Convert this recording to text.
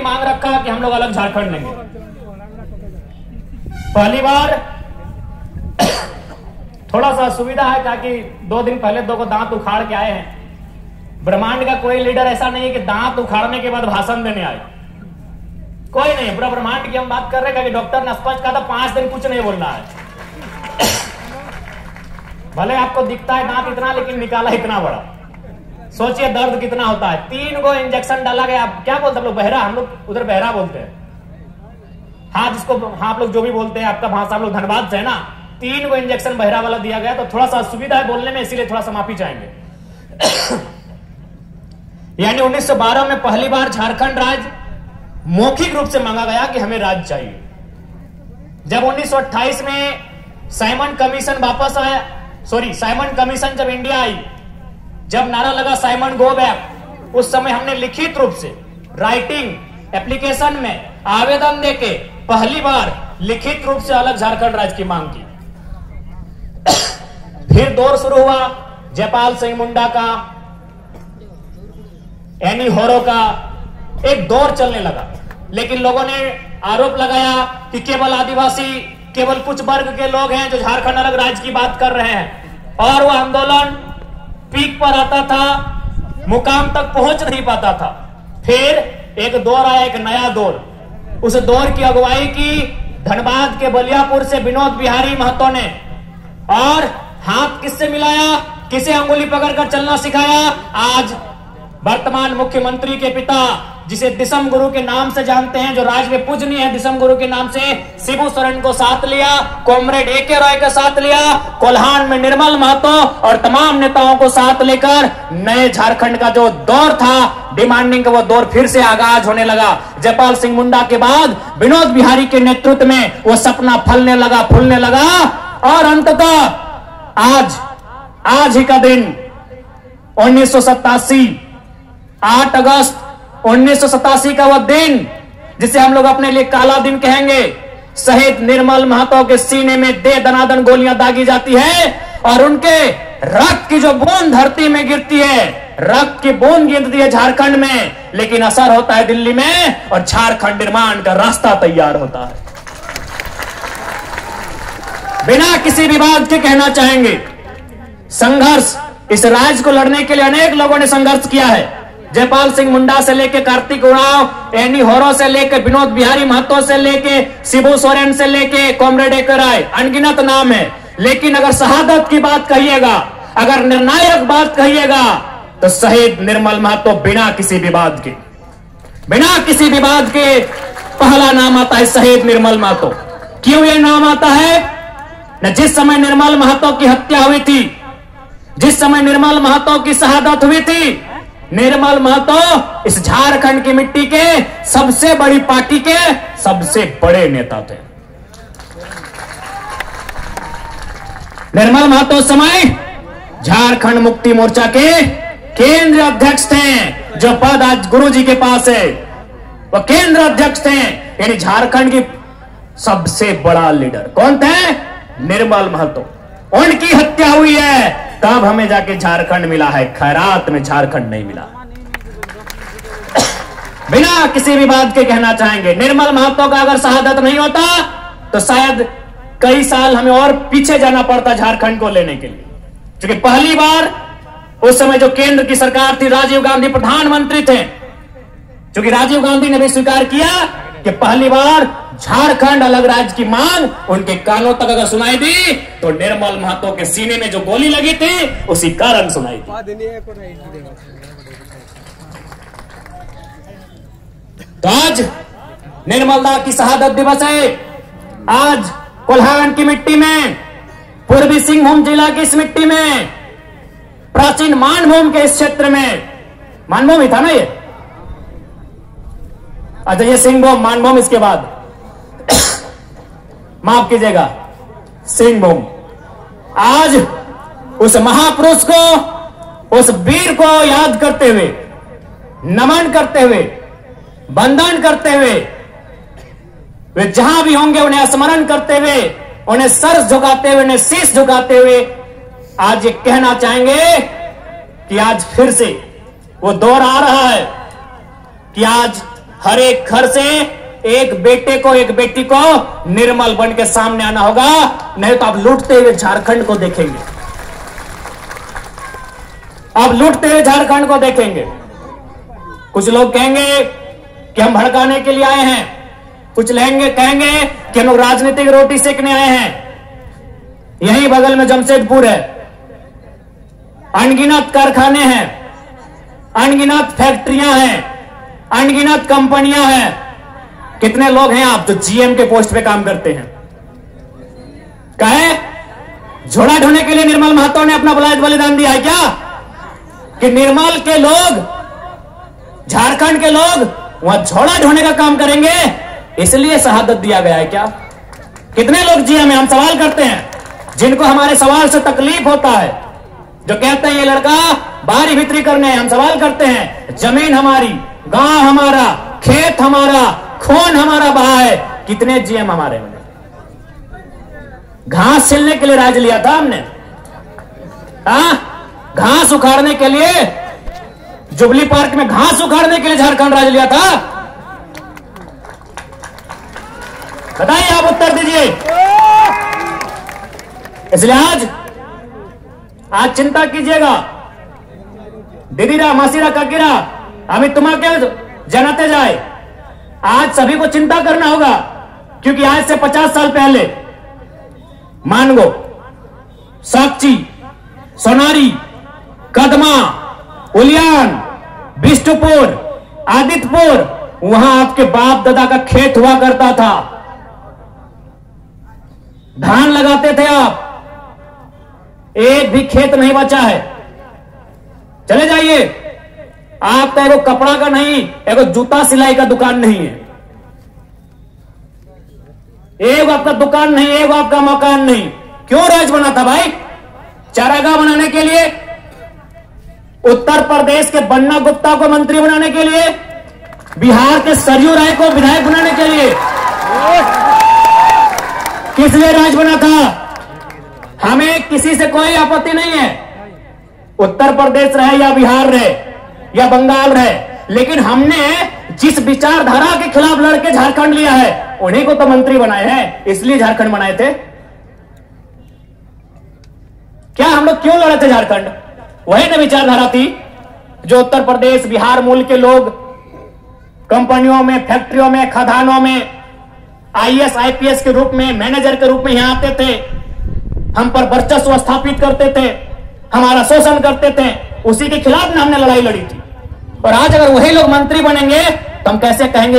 मांग रखा कि हम लोग अलग झारखंड लेंगे। पहली बार थोड़ा सा सुविधा है, ताकि 2 दिन पहले 2 को दांत उखाड़ के आए हैं। ब्रह्मांड का कोई लीडर ऐसा नहीं है कि दांत उखाड़ने के बाद भाषण देने आए, कोई नहीं। पूरा ब्रह्मांड की हम बात कर रहे हैं कि डॉक्टर ने स्पष्ट कहा था 5 दिन कुछ नहीं बोलना है। भले आपको दिखता है दांत इतना, लेकिन निकाला इतना बड़ा। सोचिए दर्द कितना होता है। 3 गो इंजेक्शन डाला गया। क्या बोलते हैं लोग? बहरा, हम लोग उधर बहरा बोलते हैं। हाँ, जिसको हाँ आप लोग जो भी बोलते हैं, आपका भाषा हम लोग धनबाद से है ना। 3 गो इंजेक्शन बहरा वाला दिया गया, तो थोड़ा सा असुविधा है बोलने में, इसीलिए थोड़ा सा माफी चाहेंगे। यानी 1912 में पहली बार झारखंड राज्य मौखिक रूप से मांगा गया कि हमें राज्य चाहिए। जब 1928 में साइमन कमीशन वापस आया, साइमन कमीशन जब इंडिया आई, जब नारा लगा साइमन गो बैक, उस समय हमने लिखित रूप से राइटिंग एप्लीकेशन में आवेदन देके पहली बार लिखित रूप से अलग झारखंड राज्य की मांग की। फिर दौर शुरू हुआ जयपाल सिंह मुंडा का, एनी होरो का, एक दौर चलने लगा। लेकिन लोगों ने आरोप लगाया कि केवल आदिवासी, केवल कुछ वर्ग के लोग हैं जो झारखंड अलग राज्य की बात कर रहे हैं, और वह आंदोलन पीक पर आता था, मुकाम तक पहुंच नहीं पाता था। फिर एक दौर आया, एक नया दौर। उस दौर की अगुवाई की धनबाद के बलियापुर से विनोद बिहारी महतो ने, और हाथ किससे मिलाया, किसे अंगुली पकड़कर चलना सिखाया? आज वर्तमान मुख्यमंत्री के पिता, जिसे दिसम गुरु के नाम से जानते हैं, जो राज्य में पूजनीय है दिसम गुरु के नाम से, शिबू सोरेन को साथ लिया, कॉमरेड ए.के. रॉय का साथ लिया, कोल्हान में निर्मल महतो और तमाम नेताओं को साथ लेकर नए झारखंड का जो दौर था डिमांडिंग का, वो दौर फिर से आगाज होने लगा। जयपाल सिंह मुंडा के बाद विनोद बिहारी के नेतृत्व में वो सपना फलने लगा, फूलने लगा, और अंततः आज ही का दिन 1987 8 अगस्त 1987 का वह दिन जिसे हम लोग अपने लिए काला दिन कहेंगे। शहीद निर्मल महतो के सीने में दे दनादन गोलियां दागी जाती है, और उनके रक्त की जो बूंद धरती में गिरती है, रक्त की बूंद गिरती है झारखंड में, लेकिन असर होता है दिल्ली में, और झारखंड निर्माण का रास्ता तैयार होता है। बिना किसी विवाद के कहना चाहेंगे, संघर्ष इस राज्य को लड़ने के लिए अनेक लोगों ने संघर्ष किया है। जयपाल सिंह मुंडा से लेके कार्तिक उरांव, एनी होरो से लेके विनोद बिहारी महतो से लेके शिबू सोरेन से लेके कॉमरेड ए.के. रॉय, अनगिनत नाम है। लेकिन अगर शहादत की बात कहिएगा, अगर निर्णायक बात कहिएगा, तो शहीद निर्मल महतो बिना किसी विवाद के पहला नाम आता है, शहीद निर्मल महतो। क्यों यह नाम आता है? न जिस समय निर्मल महतो की हत्या हुई थी, जिस समय निर्मल महतो की शहादत हुई थी, निर्मल महतो इस झारखंड की मिट्टी के सबसे बड़ी पार्टी के सबसे बड़े नेता थे। निर्मल महतो समय झारखंड मुक्ति मोर्चा के केंद्रीय अध्यक्ष थे। जो पद आज गुरुजी के पास है, वो केंद्र अध्यक्ष थे। यानी झारखंड की सबसे बड़ा लीडर कौन थे? निर्मल महतो। उनकी हत्या हुई है, तब हमें जाके झारखंड मिला है, खैरात में झारखंड नहीं मिला। बिना किसी विवाद के कहना चाहेंगे, निर्मल महतो का अगर शहादत नहीं होता तो शायद कई साल हमें और पीछे जाना पड़ता झारखंड को लेने के लिए। क्योंकि पहली बार उस समय जो केंद्र की सरकार थी, राजीव गांधी प्रधानमंत्री थे। क्योंकि राजीव गांधी ने भी स्वीकार किया कि पहली बार झारखंड अलग राज्य की मांग उनके कानों तक अगर सुनाई दी, तो निर्मल महतो के सीने में जो गोली लगी थी उसी कारण सुनाई दी। तो आज निर्मलदा की शहादत दिवस है। आज कोल्हान की मिट्टी में, पूर्वी सिंहभूम जिला की इस मिट्टी में, प्राचीन मानभूम के इस क्षेत्र में, मानभूम ही था ना ये, अच्छा ये सिंहभूम, मानभूम इसके बाद माफ कीजिएगा, सिंहभूम। आज उस महापुरुष को, उस वीर को याद करते हुए, नमन करते हुए, वंदन करते हुए, वे जहां भी होंगे उन्हें स्मरण करते हुए, उन्हें सर झुकाते हुए, उन्हें शीश झुकाते हुए आज ये कहना चाहेंगे कि आज फिर से वो दौर आ रहा है कि आज हर एक घर से एक बेटे को एक बेटी को निर्मल बन के सामने आना होगा, नहीं तो आप लूटते हुए झारखंड को देखेंगे। आप लूटते हुए झारखंड को देखेंगे। कुछ लोग कहेंगे कि हम भड़काने के लिए आए हैं, कुछ कहेंगे कि हम लोग राजनीतिक रोटी सेकने आए हैं। यहीं बगल में जमशेदपुर है, अनगिनत कारखाने हैं, अनगिनत फैक्ट्रियां हैं, अनगिनत कंपनियां हैं। कितने लोग हैं आप जो जीएम के पोस्ट पे काम करते हैं? कहे झोला ढोने के लिए निर्मल महतो ने अपना बलिदान दिया है क्या? कि निर्मल के लोग, झारखंड के लोग वहां झोला ढोने का काम करेंगे, इसलिए शहादत दिया गया है क्या? कितने लोग जीएम है? हम सवाल करते हैं, जिनको हमारे सवाल से तकलीफ होता है, जो कहते हैं ये लड़का बाहरी भीतरी करने, हम सवाल करते हैं, जमीन हमारी, गांव हमारा, खेत हमारा, खून हमारा बहा है। कितने जीएम हमारे होंगे? घास छिलने के लिए राज लिया था हमने, घास उखाड़ने के लिए, जुबली पार्क में घास उखाड़ने के लिए झारखंड राज लिया था। बताइए, आप उत्तर दीजिए। इसलिए आज चिंता कीजिएगा, दीदीरा, मासीरा, काकीरा, हमें तुम्हारे जनाते जाए। आज सभी को चिंता करना होगा, क्योंकि आज से 50 साल पहले मानगो, साक्षी, सोनारी, कदमा, उलियान, बिष्टुपुर, आदित्यपुर, वहां आपके बाप दादा का खेत हुआ करता था। धान लगाते थे आप, एक भी खेत नहीं बचा है। चले जाइए, आपका एगो कपड़ा का नहीं, एगो जूता सिलाई का दुकान नहीं है, एक आपका दुकान नहीं, एक आपका मकान नहीं। क्यों राज बना था भाई? चारागाह बनाने के लिए, उत्तर प्रदेश के बन्ना गुप्ता को मंत्री बनाने के लिए, बिहार के सरयू राय को विधायक बनाने के लिए। किस लिए राज बना था? हमें किसी से कोई आपत्ति नहीं है, उत्तर प्रदेश रहे या बिहार रहे या बंगाल रहे, लेकिन हमने जिस विचारधारा के खिलाफ लड़के झारखंड लिया है, उन्हीं को तो मंत्री बनाए हैं, इसलिए झारखंड बनाए थे। क्या हम लोग क्यों लड़े थे झारखंड? वही ना विचारधारा थी जो उत्तर प्रदेश, बिहार मूल के लोग कंपनियों में, फैक्ट्रियों में, खदानों में आईएएस, आईपीएस के रूप में, मैनेजर के रूप में यहां आते थे, हम पर वर्चस्व स्थापित करते थे, हमारा शोषण करते थे। उसी के खिलाफ ना हमने लड़ाई लड़ी थी। और आज अगर वही लोग मंत्री बनेंगे तो हम कैसे कहेंगे